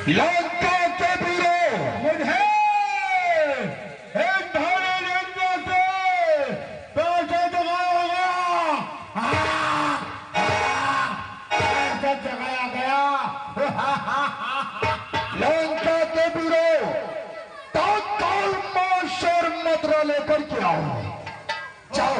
लंका के वीरों, मुझे एक भारी लंका से पैसे जगाया गया, पैसे जगाया गया। लंका के वीरों, तत्काल मांस और मुद्रा लेकर के आओ। जाओ।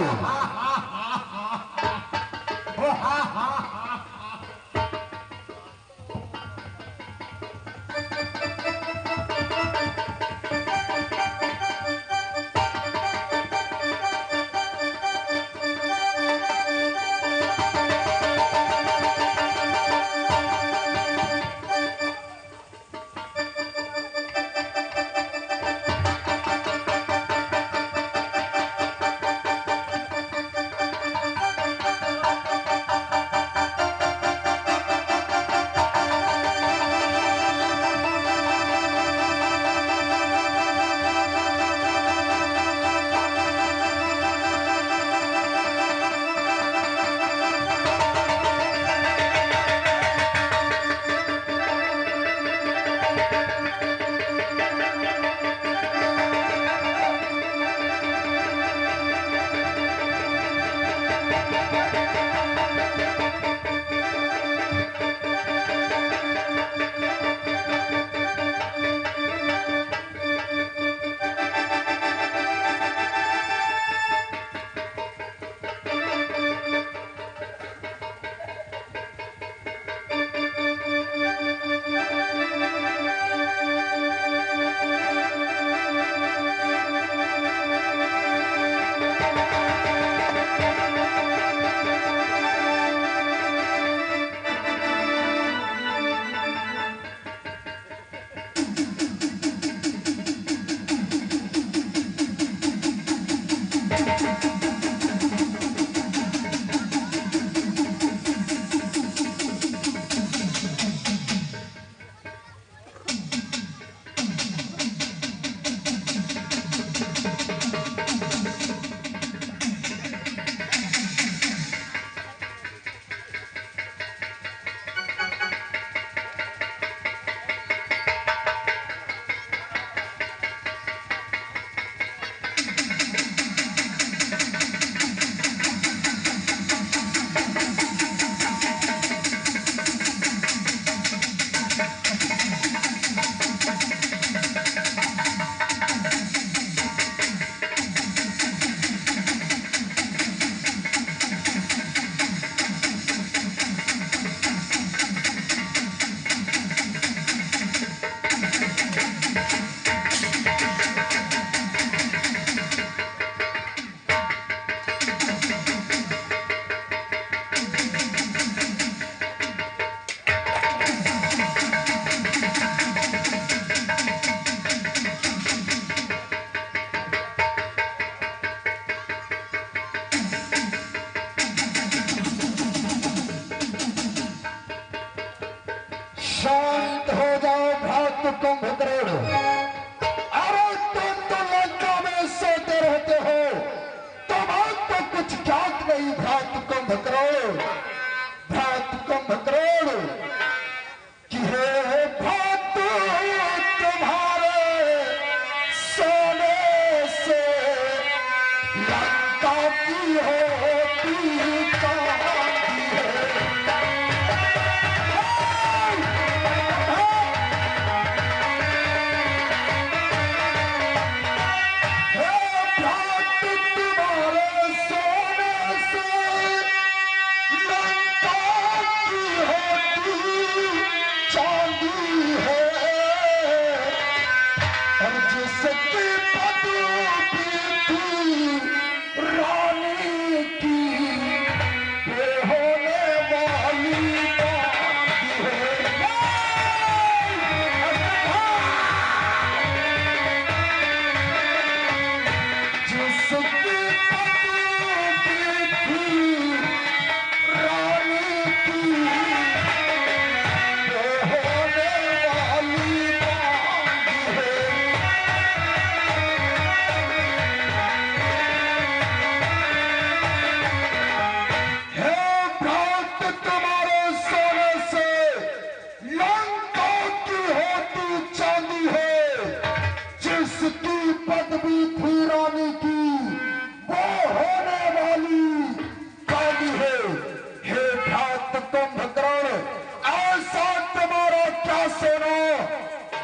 शांत हो जाओ भक्त कुंभकर्ण। अरे तुम तो लंका में सोते रहते हो, तुम्हारा तो कुछ ज्ञात नहीं। भक्त कुंभकर्ण, भक्त कुंभकर्ण कि हे भक्त तुम्हारे सोने से लंका की होती चांदी है। No!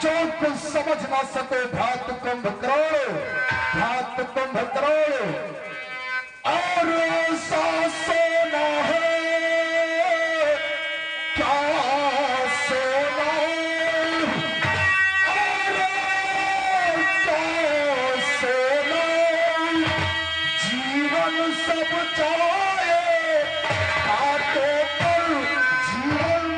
जो कुछ समझ ना सको भ्रात कुंभकर्ण, भ्रात कुंभकर्ण, और ऐसा सोना है क्या सोना, और क्या सोना, जीवन सब जाए हाथों पर जीवन।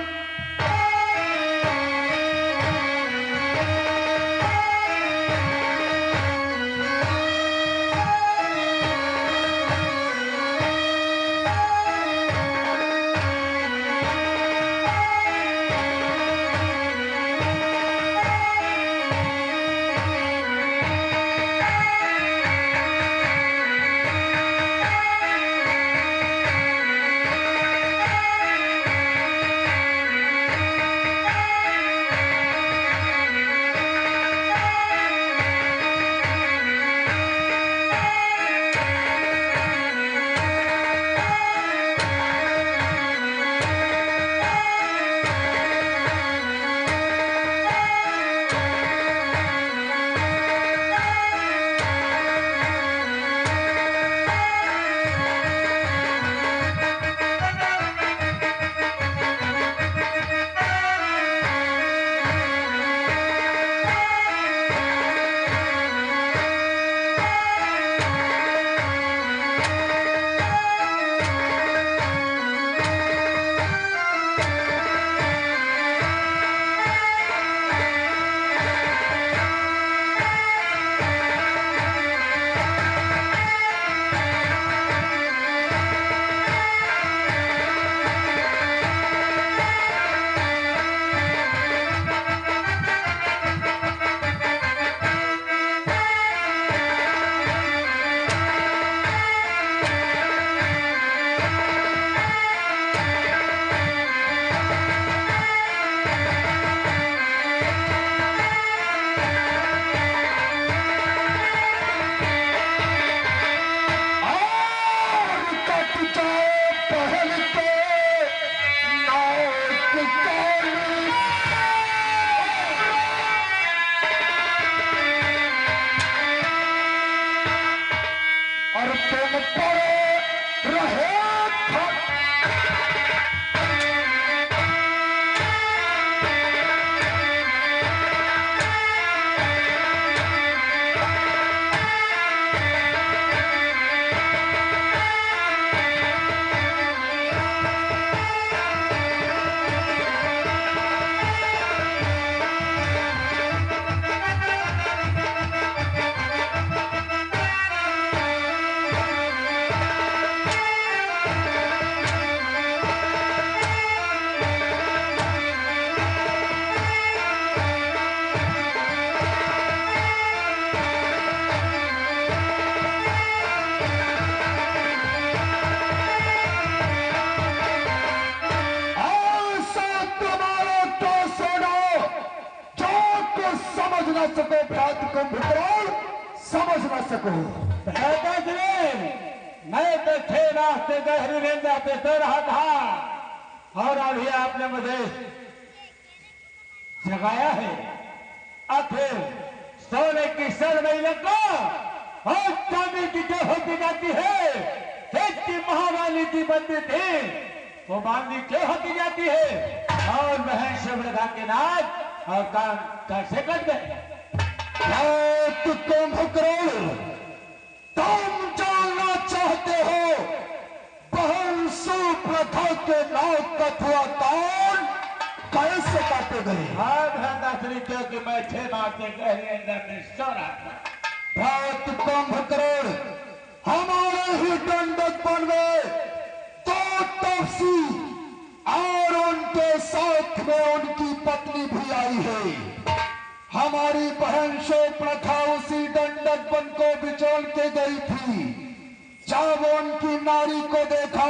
सको भ्रात कुंभकर्ण, समझ न सको। मैं तो 6 रास्ते गहरी रेंजा पे सो रहा था और अभी आपने मुझे जगाया है। अब फिर सोने की सर नहीं लगता और चांदी की जो होती जाती है, की महावाली की बंदी थी वो बांदी क्यों होती जाती है और बहन शिवरधा के नाच और कान कैसे कट गए। कुंभकर्ण, तुम जानना चाहते हो बहन सुप्रथा के नाक कथुआ कान कैसे काटे गए? हाँ धनदासरी, क्योंकि मैं 6 रास्ते गहरी अंदर में सो रहा था। भ्रात कुंभकर्ण, हमारे ही दंडकवन में 2 तपसी और उनके साथ में उनकी पत्नी भी आई है। हमारी बहन शूर्पणखा उसी दंडकवन को बिचोल के गई थी। जब उनकी नारी को देखा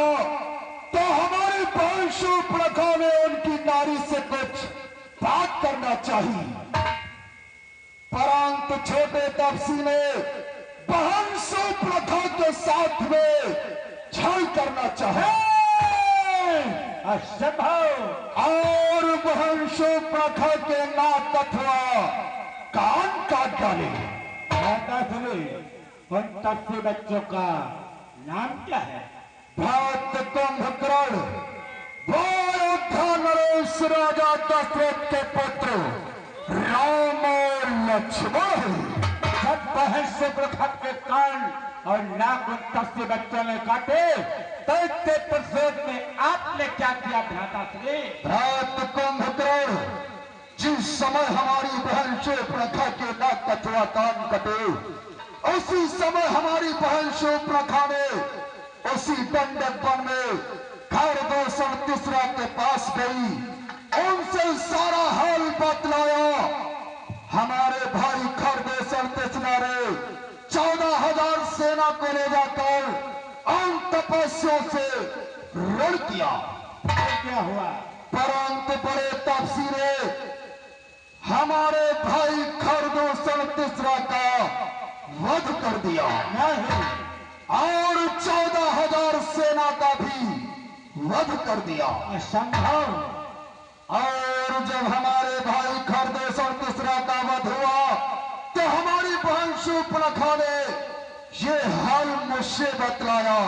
तो हमारी बहन शूर्पणखा ने उनकी नारी से कुछ बात करना चाहिए, परंतु छोटे तपसी ने बहन शूर्पणखा के साथ में छल करना चाहा असंभव। और बहन शूर्पणखा के नाक अथवा कान काट डाले। उन तस्वीर बच्चों का नाम क्या है? भ्रात कुंभकर्ण, वो अयोध्या नरेश राजा दशरथ के पुत्र राम और लक्ष्मण है। जब बहन शूर्पणखा के कान और नाक उन तस्वीर बच्चों ने काटे तो इसके प्रतिशोध में आपने क्या किया भ्राताश्री? भ्रात कुंभकर्ण, जिस समय हमारी बहन शूर्पणखा के नाक अथवा कान कटे, उसी समय हमारी बहन शूर्पणखा ने उसी दंडक वन में खरदूषण तीसरा के पास गई, उनसे सारा हाल बतलाया। हमारे भाई खरदूषण तीसरा ने 14,000 सेना को ले जाकर उन तपस्वियों से रण किया। क्या हुआ? परंतु बड़े तपस्वी ने हमारे भाई खरदूषण तीसरा का वध कर दिया और 14,000 सेना का भी वध कर दिया। असंभव। और जब हमारे भाई खरदूषण तीसरा का वध हुआ तो हमारी बहन शूर्पणखा ने ये हाल मुझसे बतलाया।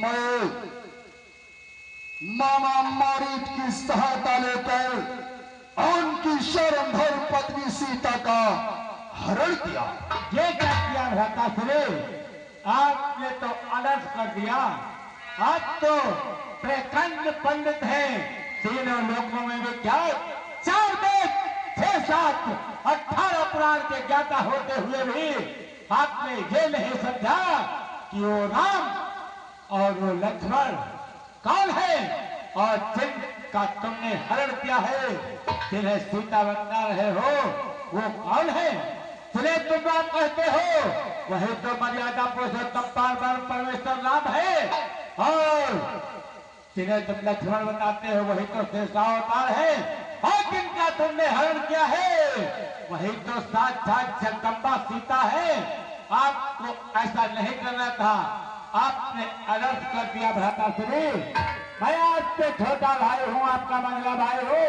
मैं मामा मारीच की सहायता लेकर उनकी शरणधर पत्नी सीता का हरण किया। ये क्या किया भ्राताश्री? आपने तो अलग कर दिया। आप तो प्रखंड पंडित हैं, तीनों लोकों में विख्यात, 4 वेद, 6 शास्त्र, 18 पुराण के ज्ञाता होते हुए भी आपने ये नहीं समझा कि वो राम और वो लक्ष्मण कौन है और जिनका तुमने हरण किया है, जिन्हें सीता बना रहे हो, वो कौन है? जिन्हें तुम राम कहते हो वही तो मर्यादा पुरुषोत्तम परमेश्वर राम है, और जिन्हें तुम लक्ष्मण बताते हो वही तो शेषावतार है, और जिनका तुमने हरण किया है वही तो साक्षात जगदम्बा सीता है। आपको ऐसा नहीं करना था, आपने अलर्ट कर दिया भ्राताश्री। मैं आपसे छोटा भाई हूँ, आपका मंगला भाई हूँ,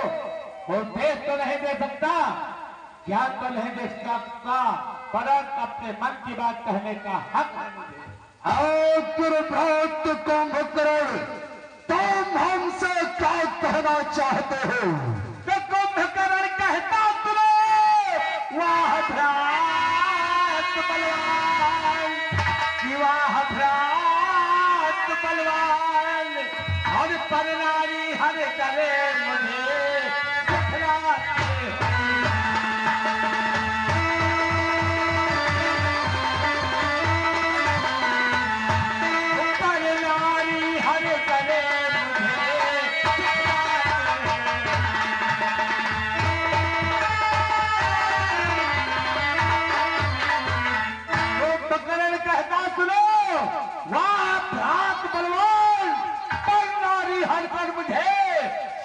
और देश तो नहीं दे सकता, ज्ञान तो नहीं दे सकता, परंतु अपने मन की बात कहने का हक है मुझे। भ्रात कुंभकर्ण, तुम हमसे क्या कहना चाहते हो? तो कुंभकर्ण कहता सुनो, वाह भ्रात बलवान, वाह भ्रात बलवान, हर पर नारी हर करे मुझे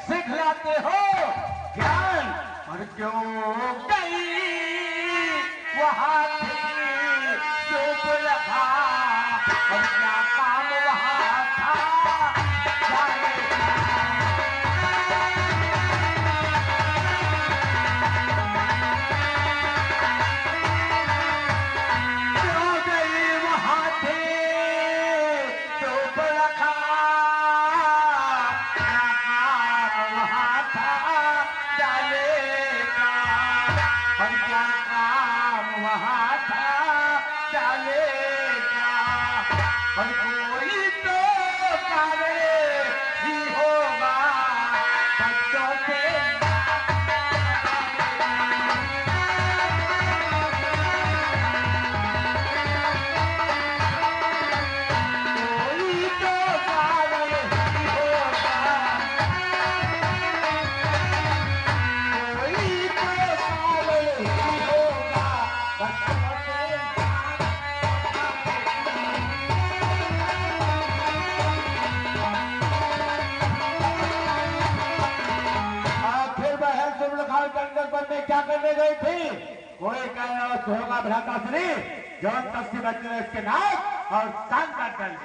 दिखलाते हो। क्यों गई वहां शूर्पणखा, और क्या काम वहां था जाने क्यों गई वहां थे शूर्पणखा, क्या काम वहां था जाने क्या काम वहां था चलेगा, और कोई तो कार्य ही होगा बच्चों से। कोई तो कार्य ही होगा, कोई तो कार्य ही होगा बच्चों से। आखिर बहन शूर्पणखा दंडक वन में क्या करने गई थी? कोई कह रहा होगा भ्राताश्री, जो तस्वीर बच्चे ने इसके नाक और कान काट डाले।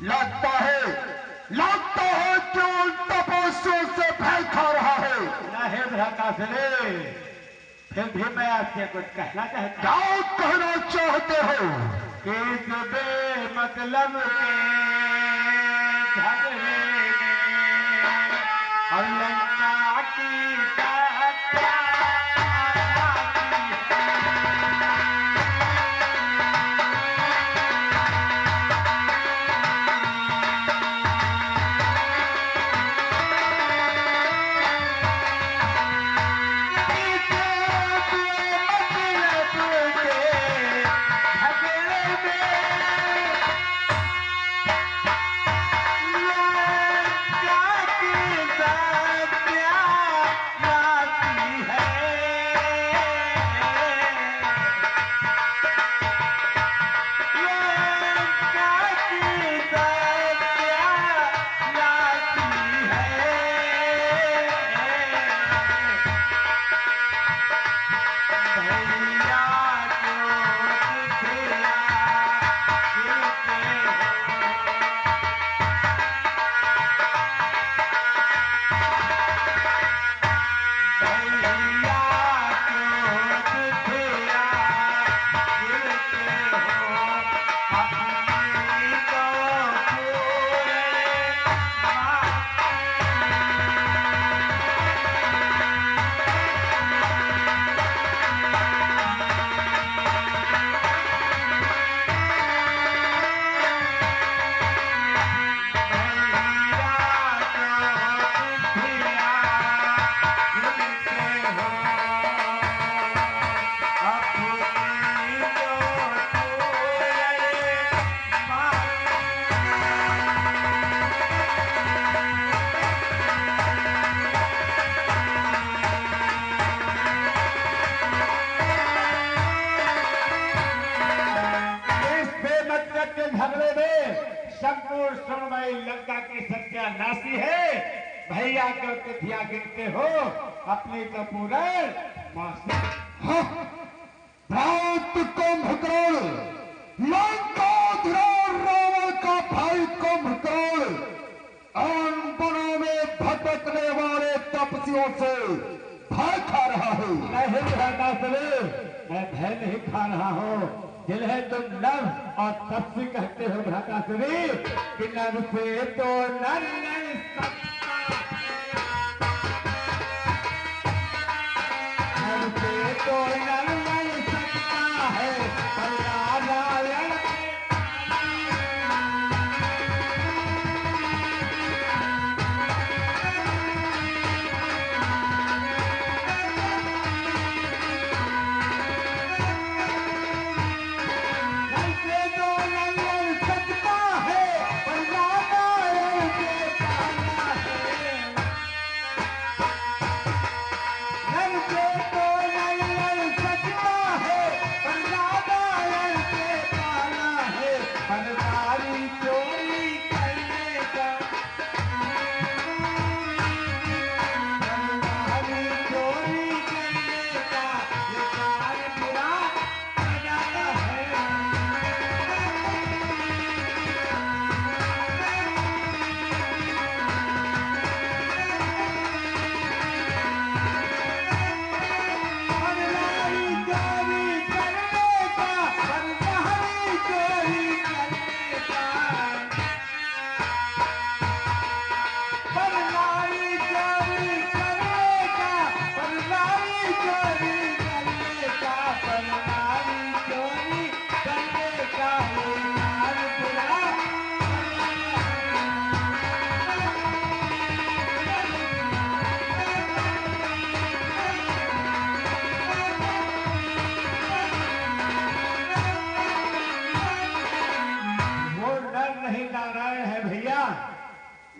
लगता है कि उन तपस्या से भय खा रहा है। नहीं भ्राताश्री, फिर भी मैं आपसे कुछ कहना चाहता क्या कहना चाहते हो? कि इस बेमतलब के झगड़े में और लंका की हत्या संपूर्ण सुनवाई लंका की सत्यानाशी है। भैया को तिथियां गिनते हो अपनी तो पूर्ण भ्रात कुंभकर्ण, लंकाधीश रावण का भाई कुंभकर्ण अन वनों में भटकने वाले तपस्वियों से भय खा रहा है। नहीं भ्राताश्री, मैं भय नहीं खा रहा हूँ। जिन्हें तुम नव और तपस्वी कहते हो भ्राताश्री, कि नव से तो नर नहीं सकता, नर से तो नर नहीं सकता है पर नारायण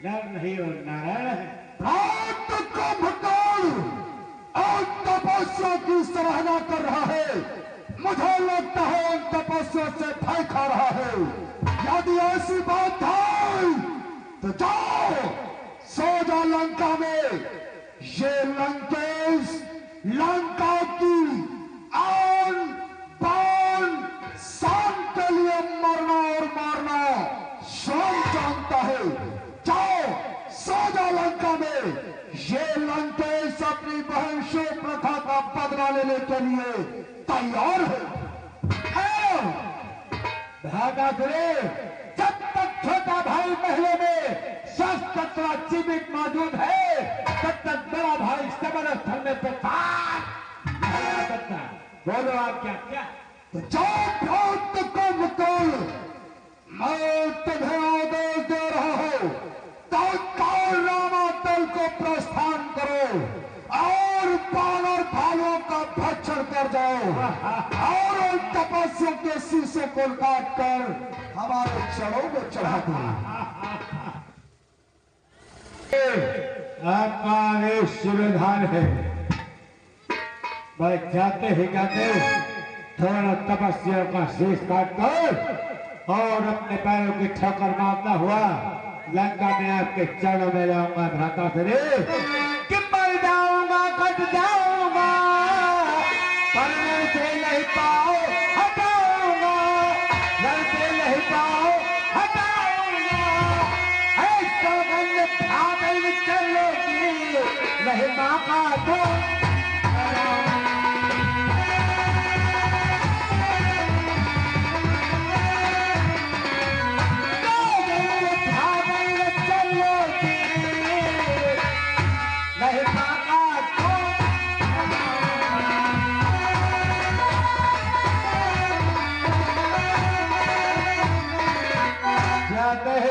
नर नहीं और नारायण है। भ्रात कुंभकर्ण और तपस्या की सराहना कर रहा है। मुझे लगता है उन तपस्या से भय खा रहा है। यदि ऐसी बात है तो जाओ सो जा लंका में। ये लंकेश लंका की आन बान शान के लिए मरना और मारना स्वयं ये लंकेश अपनी बहन शूर्पणखा का बदला लेने के लिए तैयार है। भागासुरे, जब तक छोटा भाई महलों में शस्त्र जीवित मौजूद है, तब तक बड़ा भाई समर स्थल में प्रताप नहीं आ सकता। बोलो आप क्या? तो जाओ भ्रात कुंभकर्ण, मैं तुम्हें आदेश दे रहा हूं, तत्काल रामातल को प्रस्थान करो और वानर भालुओं का भक्षण कर जाओ और उन तपस्वियों के शीशों को काट कर हमारे चरणों में चढ़ा दो। आपका आदेश शिरोधान है। बस जाते ही जाते थोड़ा तपस्या का शीश काट कर और अपने पैरों की ठोकर मारता हुआ लंका में आपके चरणों में जाऊंगा। भ्रातासुरे, कि मर जाऊंगा, कट जाऊंगा, पर से नहीं पाओ हटाऊंगा, घर से नहीं पाओ हटाऊंगा। ऐसा गंध भागल चलोगी, नहीं माँ का तो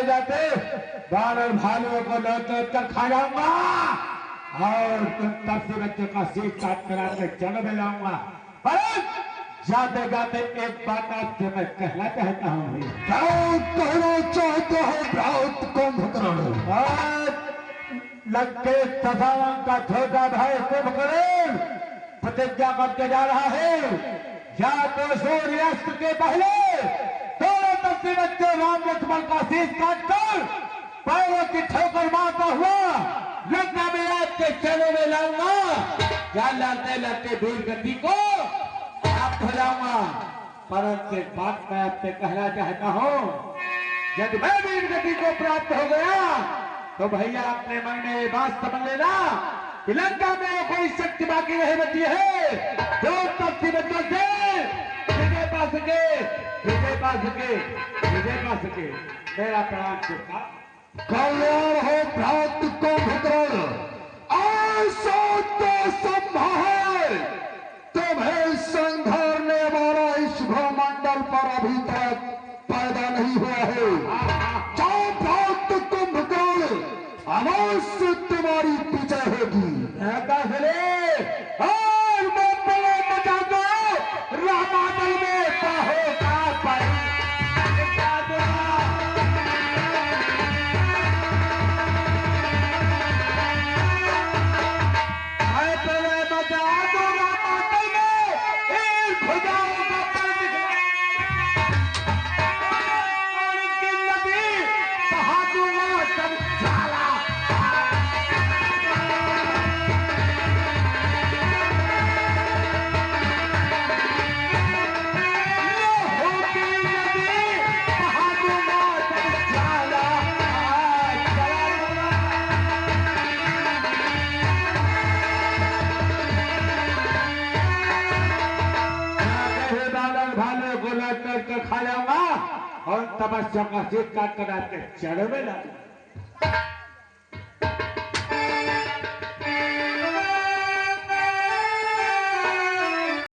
जाते वानर भालुओं को लौट कर खा जाऊंगा और तुम तब से बच्चों का शीश काट कर आपके चरणों में लाऊंगा। पर जाते जाते एक बात आपसे मैं कहना चाहता हूँ। क्या कहना चाहते हो भ्रात कुंभकर्ण? लंकेश सभावन का छोटा भाई कुंभकर्ण प्रतिज्ञा करके जा रहा है, या तो सूर्यास्त के पहले दोनों तस्वीर बच्चों राम लक्ष्मण का शीश काट कर पैरों की ठोकर मारता हुआ लंका में आपके चरणों में लाऊंगा, या लड़ते लड़ते वीर गति को प्राप्त हो जाऊंगा। परंतु एक बात मैं आपसे कहना चाहता हूँ, यदि मैं वीर गति को प्राप्त हो गया तो भैया अपने मन में ये बात समझ लेना कि लंका में कोई शक्ति बाकी नहीं बची है जो तस्वीर बच्चों से विजय पा सके, विजय पा सके, विजय पा सके। मेरा प्राण चुका कल्याण हो भ्रात कुंभकर्ण, ऐसा तो संभव तुम्हें संघारने वाला इस भूमंडल पर अभी तक पैदा नहीं हुआ है। जाओ भ्रात कुंभकर्ण, अवश्य तुम्हारी विजय होगी। और मचा दो रामादल में कहो का खा जाऊंगा और तपस्या का शीश काट कर आपके चरण में ला